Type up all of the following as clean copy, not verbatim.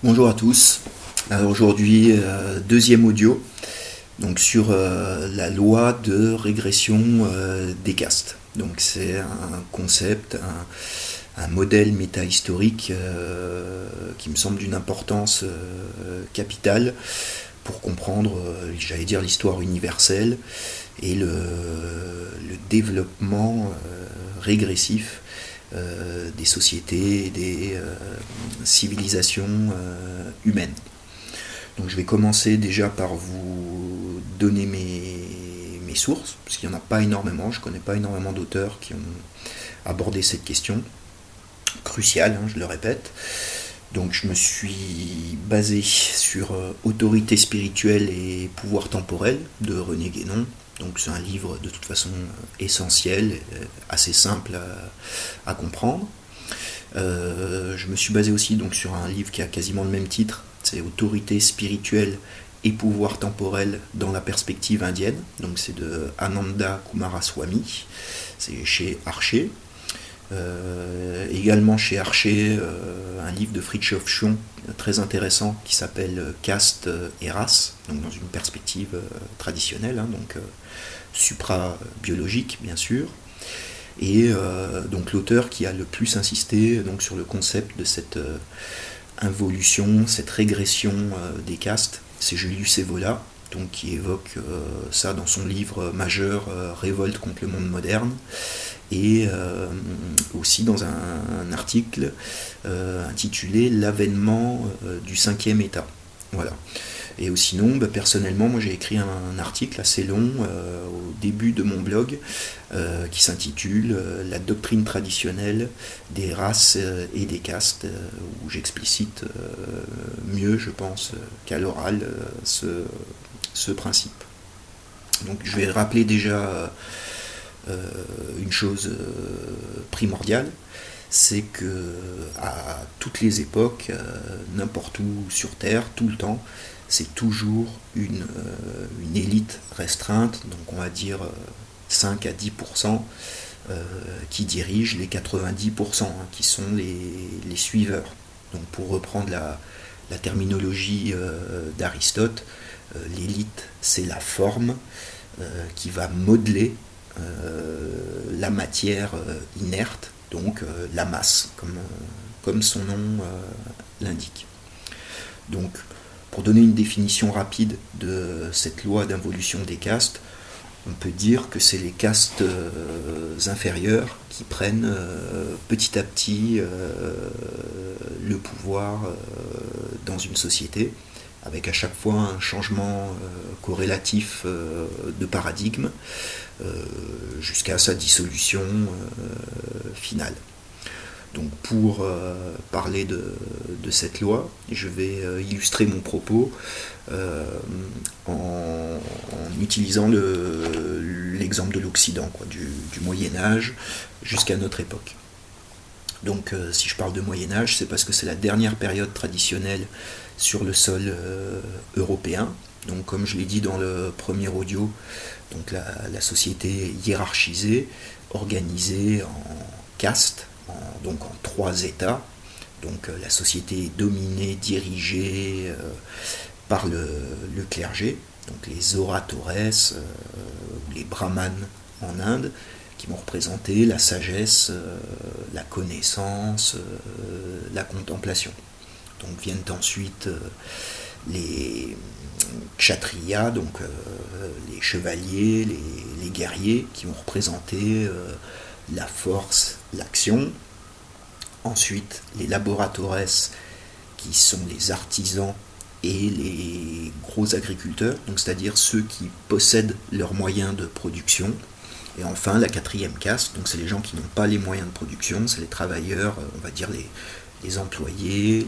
Bonjour à tous. Alors aujourd'hui, deuxième audio donc sur la loi de régression des castes. Donc c'est un concept, un modèle métahistorique qui me semble d'une importance capitale pour comprendre, j'allais dire, l'histoire universelle et le développement régressif des sociétés et des civilisations humaines. Donc je vais commencer déjà par vous donner mes sources, parce qu'il n'y en a pas énormément, je ne connais pas énormément d'auteurs qui ont abordé cette question, cruciale, je le répète. Donc je me suis basé sur Autorité spirituelle et pouvoir temporel de René Guénon. Donc c'est un livre de toute façon essentiel, assez simple à comprendre. Je me suis basé aussi donc sur un livre qui a quasiment le même titre, c'est Autorité spirituelle et pouvoir temporel dans la perspective indienne. Donc c'est de Ananda Coomaraswamy, c'est chez Archer. Également chez Archer, un livre de Fritjof Schuon très intéressant qui s'appelle Caste et race, donc dans une perspective traditionnelle, donc supra-biologique bien sûr. Et donc l'auteur qui a le plus insisté donc, sur le concept de cette involution, cette régression des castes, c'est Julius Evola, donc, qui évoque ça dans son livre majeur Révolte contre le monde moderne, et aussi dans un article intitulé L'avènement du cinquième état. Voilà. Et sinon, personnellement, moi j'ai écrit un article assez long au début de mon blog qui s'intitule La doctrine traditionnelle des races et des castes, où j'explicite mieux, je pense, qu'à l'oral ce principe. Donc je vais rappeler déjà une chose primordiale, c'est que à toutes les époques, n'importe où sur Terre, tout le temps, c'est toujours une élite restreinte, donc on va dire 5 à 10%, qui dirigent les 90%, qui sont les suiveurs. Donc pour reprendre la terminologie d'Aristote, l'élite c'est la forme qui va modeler la matière inerte, donc la masse, comme son nom l'indique. Donc, pour donner une définition rapide de cette loi d'involution des castes, on peut dire que c'est les castes inférieures qui prennent petit à petit le pouvoir dans une société, avec à chaque fois un changement corrélatif de paradigme jusqu'à sa dissolution finale. Donc pour parler de cette loi, je vais illustrer mon propos en utilisant l'exemple de l'Occident, du Moyen-Âge jusqu'à notre époque. Donc si je parle de Moyen-Âge, c'est parce que c'est la dernière période traditionnelle sur le sol européen. Donc comme je l'ai dit dans le premier audio, donc la société hiérarchisée, organisée en castes, donc en 3 états. Donc la société est dominée, dirigée par le clergé, donc les oratores, les brahmanes en Inde, qui vont représenter la sagesse, la connaissance, la contemplation. Donc viennent ensuite les kshatriyas, donc les chevaliers, les guerriers, qui vont représenter la force, l'action. Ensuite, les laboratores, qui sont les artisans et les gros agriculteurs, donc c'est-à-dire ceux qui possèdent leurs moyens de production. Et enfin, la 4e caste, donc c'est les gens qui n'ont pas les moyens de production, c'est les travailleurs, on va dire les employés,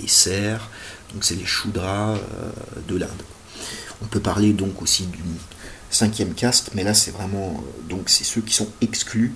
les serfs, donc c'est les Shudras de l'Inde. On peut parler donc aussi d'une 5e caste, mais là c'est vraiment donc c'est ceux qui sont exclus,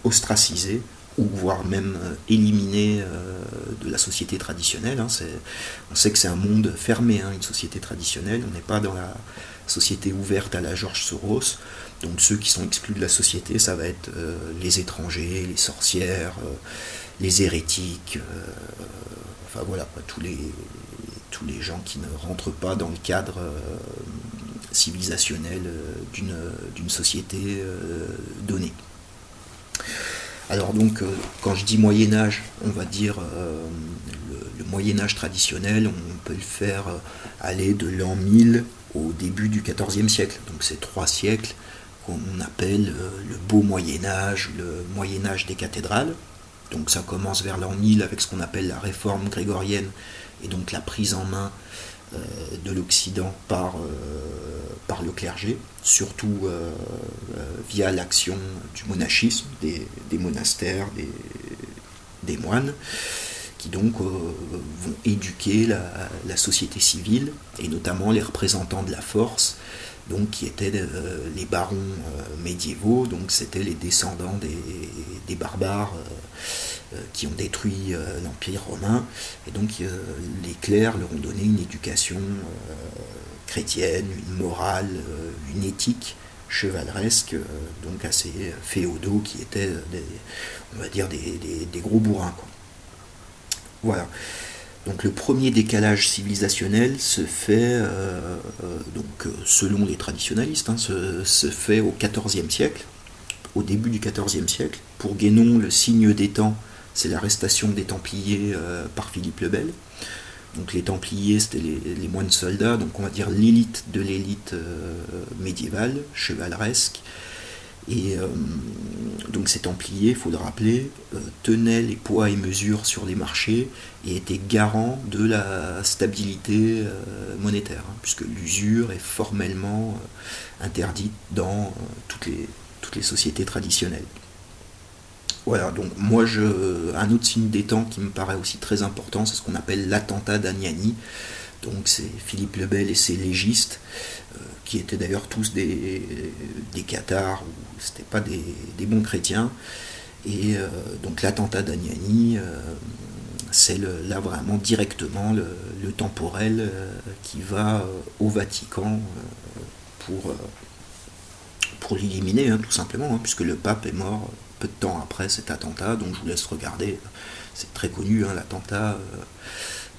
ostracisés, ou voire même éliminés de la société traditionnelle. On sait que c'est un monde fermé, une société traditionnelle, on n'est pas dans la société ouverte à la George Soros, Donc ceux qui sont exclus de la société, ça va être les étrangers, les sorcières, les hérétiques, enfin voilà, tous les gens qui ne rentrent pas dans le cadre civilisationnel d'une société donnée. Alors donc, quand je dis Moyen-Âge, on va dire le Moyen-Âge traditionnel, on peut le faire aller de l'an 1000 au début du XIVe siècle. Donc c'est 3 siècles qu'on appelle le beau Moyen-Âge, le Moyen-Âge des cathédrales. Donc ça commence vers l'an 1000 avec ce qu'on appelle la réforme grégorienne et donc la prise en main de l'Occident par le clergé, surtout via l'action du monachisme, des monastères, des moines, qui donc vont éduquer la société civile, et notamment les représentants de la force, donc qui étaient les barons médiévaux, donc c'était les descendants des barbares qui ont détruit l'Empire romain, et donc les clercs leur ont donné une éducation chrétienne, une morale, une éthique chevaleresque, donc assez féodaux, qui étaient on va dire des gros bourrins, quoi. Voilà. Donc le premier décalage civilisationnel se fait, selon les traditionalistes, se fait au XIVe siècle, au début du XIVe siècle. Pour Guénon, le signe des temps, c'est l'arrestation des Templiers par Philippe le Bel. Donc les Templiers, c'était les moines soldats, donc on va dire l'élite de l'élite médiévale, chevaleresque. Et donc ces Templiers, il faut le rappeler, tenaient les poids et mesures sur les marchés et étaient garants de la stabilité monétaire, puisque l'usure est formellement interdite dans toutes les sociétés traditionnelles. Voilà, donc moi, un autre signe des temps qui me paraît aussi très important, c'est ce qu'on appelle l'attentat d'Aniani. Donc c'est Philippe le Bel et ses légistes, qui étaient d'ailleurs tous des cathares, ou c'était pas des bons chrétiens. Et donc l'attentat d'Aniani, c'est là vraiment directement le temporel qui va au Vatican pour l'éliminer, tout simplement, puisque le pape est mort peu de temps après cet attentat, donc je vous laisse regarder, c'est très connu, l'attentat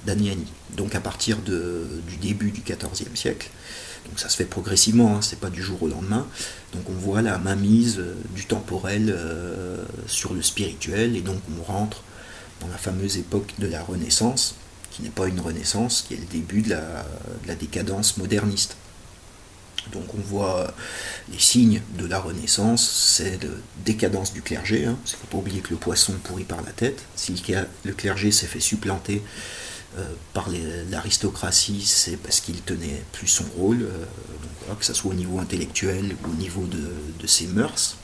d'Aniani. Donc à partir du début du XIVe siècle, donc ça se fait progressivement, c'est pas du jour au lendemain, donc on voit la mainmise du temporel sur le spirituel, et donc on rentre dans la fameuse époque de la Renaissance, qui n'est pas une Renaissance, qui est le début de la décadence moderniste. Donc on voit les signes de la Renaissance, c'est la décadence du clergé, parce qu'il ne faut pas oublier que le poisson pourrit par la tête. Si le clergé s'est fait supplanter par l'aristocratie, c'est parce qu'il tenait plus son rôle, donc voilà, que ce soit au niveau intellectuel ou au niveau de ses mœurs.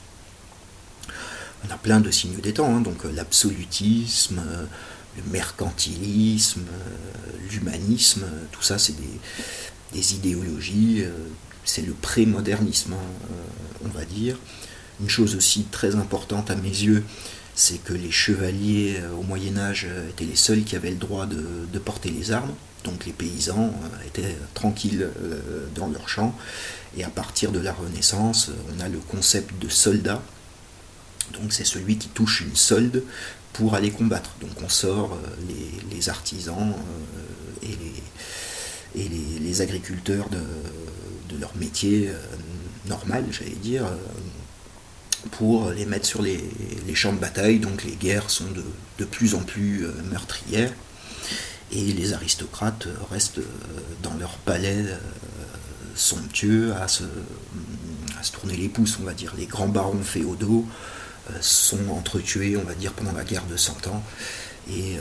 On a plein de signes des temps, donc l'absolutisme, le mercantilisme, l'humanisme, tout ça c'est des idéologies, c'est le pré-modernisme, on va dire. Une chose aussi très importante à mes yeux, c'est que les chevaliers au Moyen-Âge étaient les seuls qui avaient le droit de porter les armes, donc les paysans étaient tranquilles dans leurs champs, et à partir de la Renaissance, on a le concept de soldat, donc c'est celui qui touche une solde pour aller combattre. Donc on sort les artisans et les agriculteurs de leur métier normal, j'allais dire, pour les mettre sur les champs de bataille. Donc les guerres sont de plus en plus meurtrières, et les aristocrates restent dans leur palais somptueux à se tourner les pouces, on va dire. Les grands barons féodaux sont entretués, on va dire, pendant la guerre de 100 ans, et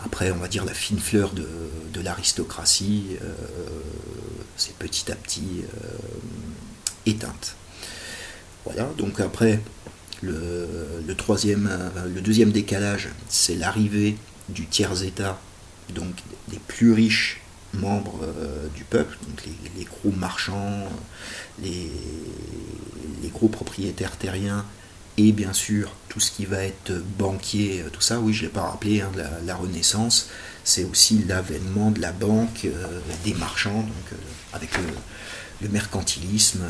après, on va dire, la fine fleur de l'aristocratie c'est petit à petit éteinte. Voilà, donc après, le deuxième décalage, c'est l'arrivée du tiers-état, donc des plus riches membres du peuple, donc les gros marchands, les gros propriétaires terriens, et bien sûr tout ce qui va être banquier, tout ça. Oui, je ne l'ai pas rappelé, la Renaissance, c'est aussi l'avènement de la banque, des marchands, donc avec le mercantilisme,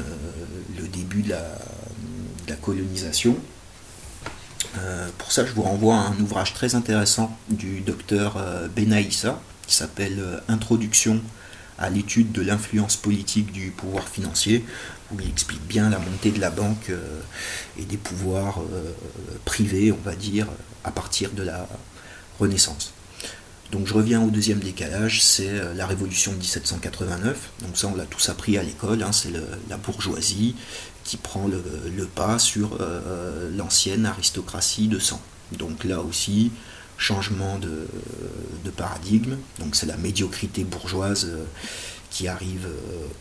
le début de la colonisation. Pour ça, je vous renvoie à un ouvrage très intéressant du docteur Benaïssa, qui s'appelle Introduction à l'étude de l'influence politique du pouvoir financier, où il explique bien la montée de la banque et des pouvoirs privés, on va dire, à partir de la Renaissance. Donc je reviens au deuxième décalage, c'est la révolution de 1789. Donc ça, on l'a tous appris à l'école, hein, c'est la bourgeoisie qui prend le pas sur l'ancienne aristocratie de sang. Donc là aussi, changement de paradigme, donc c'est la médiocrité bourgeoise qui arrive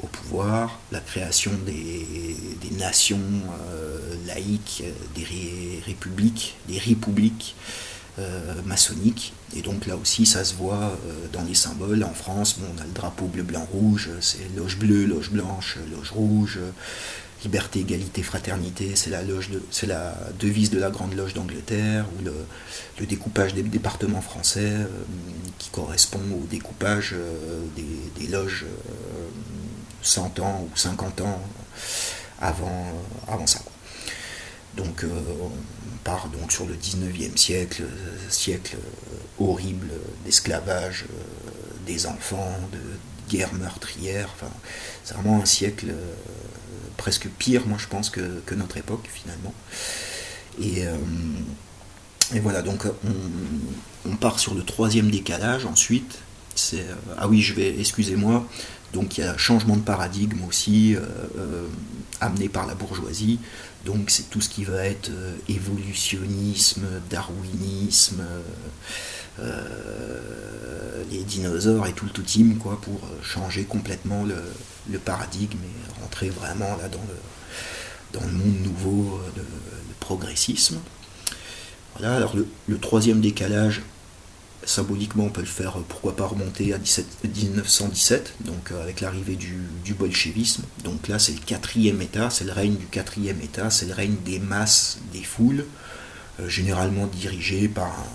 au pouvoir, la création des nations laïques, des républiques maçonniques, et donc là aussi ça se voit dans les symboles. En France, bon, on a le drapeau bleu blanc rouge, c'est loge bleue, loge blanche, loge rouge, liberté, égalité, fraternité, c'est la devise de la Grande Loge d'Angleterre, ou le découpage des départements français qui correspond au découpage des loges 100 ans ou 50 ans avant ça. Donc on part donc sur le 19e siècle, siècle horrible d'esclavage des enfants, de guerre meurtrière, enfin, c'est vraiment un siècle presque pire, moi je pense, que notre époque finalement. Et voilà, donc on part sur le troisième décalage ensuite. Ah oui, excusez-moi, donc il y a changement de paradigme aussi amené par la bourgeoisie. Donc c'est tout ce qui va être évolutionnisme, darwinisme, les dinosaures et tout le tout-team, quoi, pour changer complètement le paradigme et rentrer vraiment là dans le monde nouveau de progressisme. Voilà, alors le troisième décalage, symboliquement on peut le faire, pourquoi pas remonter à 1917, donc avec l'arrivée du bolchevisme. Donc là c'est le quatrième état, c'est le règne du quatrième état, c'est le règne des masses, des foules, généralement dirigé par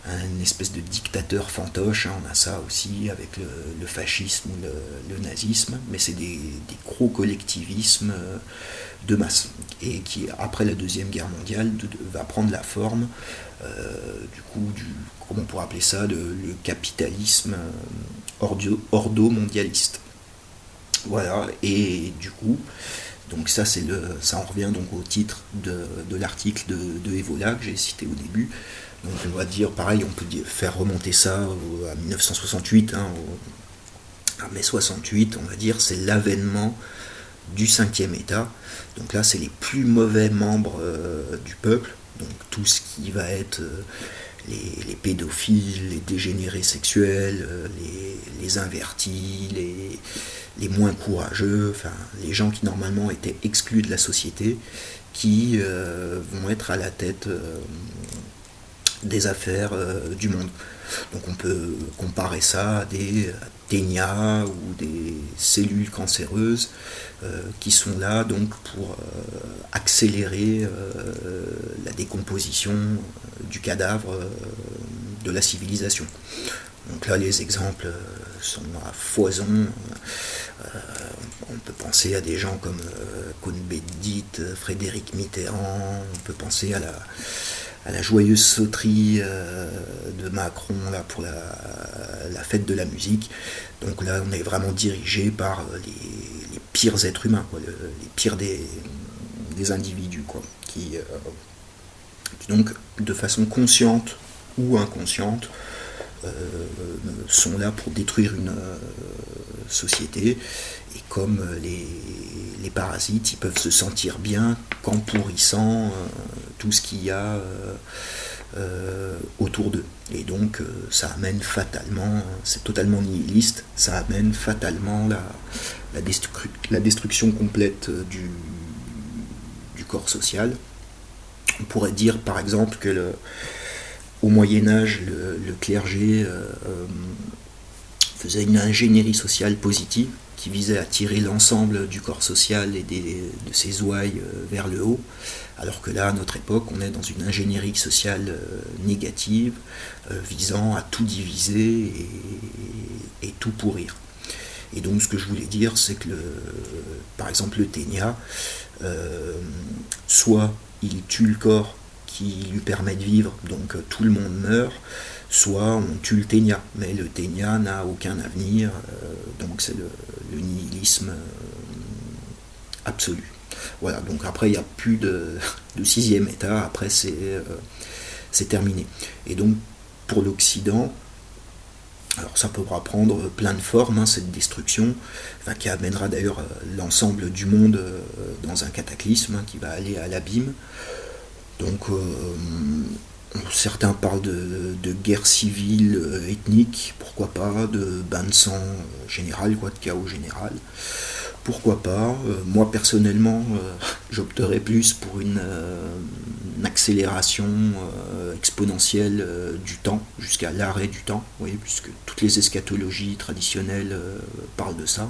un espèce de dictateur fantoche, hein. On a ça aussi avec le fascisme ou le nazisme, mais c'est des gros collectivismes de masse, et qui après la Deuxième Guerre mondiale va prendre la forme comment on pourrait appeler ça, le capitalisme ordo-mondialiste. Voilà, et du coup, donc ça en revient donc au titre de l'article de Evola que j'ai cité au début. Donc on va dire, pareil, on peut faire remonter ça à 1968, hein, à mai 68, on va dire, c'est l'avènement du cinquième état. Donc là, c'est les plus mauvais membres du peuple, donc tout ce qui va être les pédophiles, les dégénérés sexuels, les invertis, les moins courageux, enfin les gens qui normalement étaient exclus de la société, qui vont être à la tête des affaires du monde. Donc on peut comparer ça à des ténias ou des cellules cancéreuses qui sont là donc pour accélérer la décomposition du cadavre de la civilisation. Donc là les exemples sont à foison. On peut penser à des gens comme Cohn-Bendit, Frédéric Mitterrand, on peut penser à la joyeuse sauterie de Macron là, pour la fête de la musique. Donc là, on est vraiment dirigé par les pires êtres humains, quoi, les pires des individus, quoi, qui donc, de façon consciente ou inconsciente, sont là pour détruire une société. Et comme les parasites, ils peuvent se sentir bien qu'en pourrissant tout ce qu'il y a autour d'eux. Et donc ça amène fatalement, c'est totalement nihiliste, ça amène fatalement la destruction complète du corps social. On pourrait dire par exemple que au Moyen-Âge, le clergé faisait une ingénierie sociale positive qui visait à tirer l'ensemble du corps social et de ses ouailles vers le haut, alors que là, à notre époque, on est dans une ingénierie sociale négative, visant à tout diviser et tout pourrir. Et donc ce que je voulais dire, c'est que par exemple le ténia, soit il tue le corps qui lui permet de vivre, donc tout le monde meurt, soit on tue le ténia, mais le ténia n'a aucun avenir, donc c'est le nihilisme absolu. Voilà, donc après il n'y a plus de sixième état, après c'est terminé. Et donc pour l'Occident, alors ça pourra prendre plein de formes, hein, cette destruction, enfin, qui amènera d'ailleurs l'ensemble du monde dans un cataclysme, hein, qui va aller à l'abîme. Donc certains parlent de guerre civile ethnique, pourquoi pas, de bain de sang général, quoi, de chaos général. Pourquoi pas. Moi personnellement, j'opterais plus pour une accélération exponentielle du temps, jusqu'à l'arrêt du temps, vous voyez, puisque toutes les eschatologies traditionnelles parlent de ça.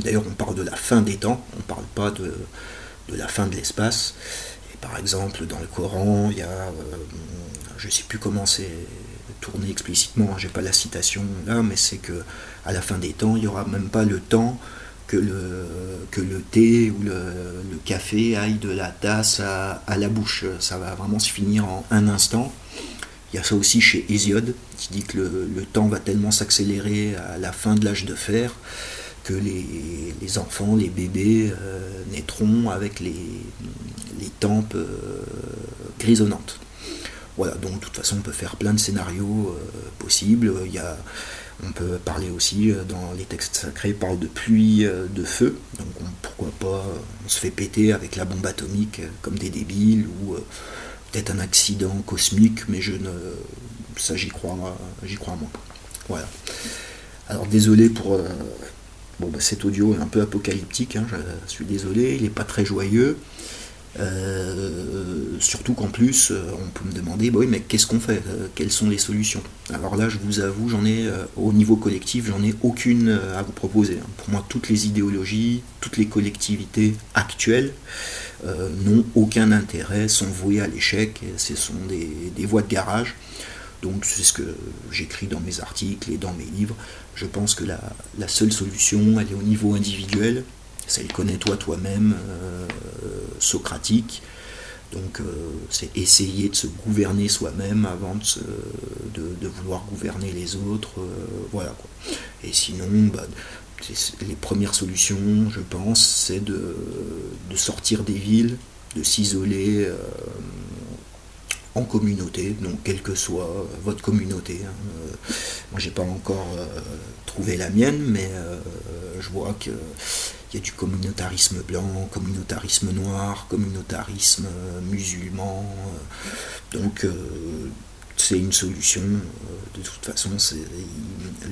D'ailleurs, on parle de la fin des temps, on ne parle pas de la fin de l'espace. Et par exemple, dans le Coran, il y a, je ne sais plus comment c'est tourné explicitement, j'ai pas la citation là, mais c'est que à la fin des temps, il n'y aura même pas le temps que le thé ou le café aille de la tasse à la bouche. Ça va vraiment se finir en un instant. Il y a ça aussi chez Hésiode, qui dit que le temps va tellement s'accélérer à la fin de l'âge de fer que les enfants, les bébés naîtront avec les tempes grisonnantes. Voilà, donc de toute façon on peut faire plein de scénarios possibles. On peut parler aussi, dans les textes sacrés, parle de pluie, de feu. Donc pourquoi pas, on se fait péter avec la bombe atomique comme des débiles, ou peut-être un accident cosmique, mais ça j'y crois moins. Voilà. Alors désolé pour cet audio est un peu apocalyptique, hein, je suis désolé, il n'est pas très joyeux. Surtout qu'en plus, on peut me demander, oui, mais qu'est-ce qu'on fait, quelles sont les solutions? Alors là, je vous avoue, au niveau collectif, j'en ai aucune à vous proposer. Pour moi, toutes les idéologies, toutes les collectivités actuelles n'ont aucun intérêt, sont vouées à l'échec, ce sont des voies de garage. Donc c'est ce que j'écris dans mes articles et dans mes livres. Je pense que la seule solution, elle est au niveau individuel. C'est le connais-toi toi-même, socratique. Donc c'est essayer de se gouverner soi-même avant de vouloir gouverner les autres. Voilà quoi. Et sinon, les premières solutions, je pense, c'est de sortir des villes, de s'isoler en communauté, donc quelle que soit votre communauté. Moi j'ai pas encore trouvé la mienne, mais je vois qu'il y a du communautarisme blanc, communautarisme noir, communautarisme musulman, donc c'est une solution. De toute façon,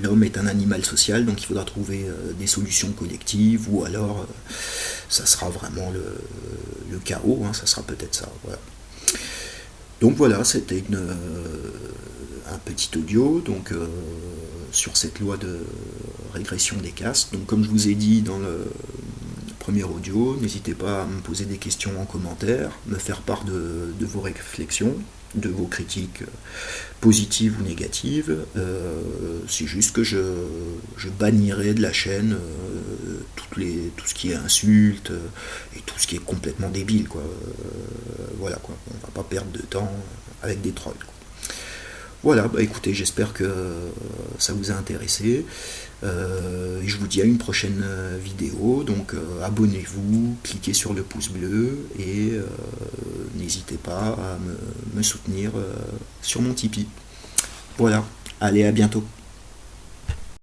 l'homme est un animal social, donc il faudra trouver des solutions collectives, ou alors ça sera vraiment le chaos, hein, ça sera peut-être ça. Voilà. Donc voilà, c'était un petit audio sur cette loi de régression des castes. Donc comme je vous ai dit dans le premier audio, n'hésitez pas à me poser des questions en commentaire, me faire part de vos réflexions, de vos critiques positives ou négatives. C'est juste que je bannirai de la chaîne tout ce qui est insulte et tout ce qui est complètement débile, quoi. Voilà quoi, on va pas perdre de temps avec des trolls, quoi. Voilà, écoutez, j'espère que ça vous a intéressé. Et je vous dis à une prochaine vidéo. Donc abonnez-vous, cliquez sur le pouce bleu et n'hésitez pas à me soutenir sur mon Tipeee. Voilà, allez, à bientôt.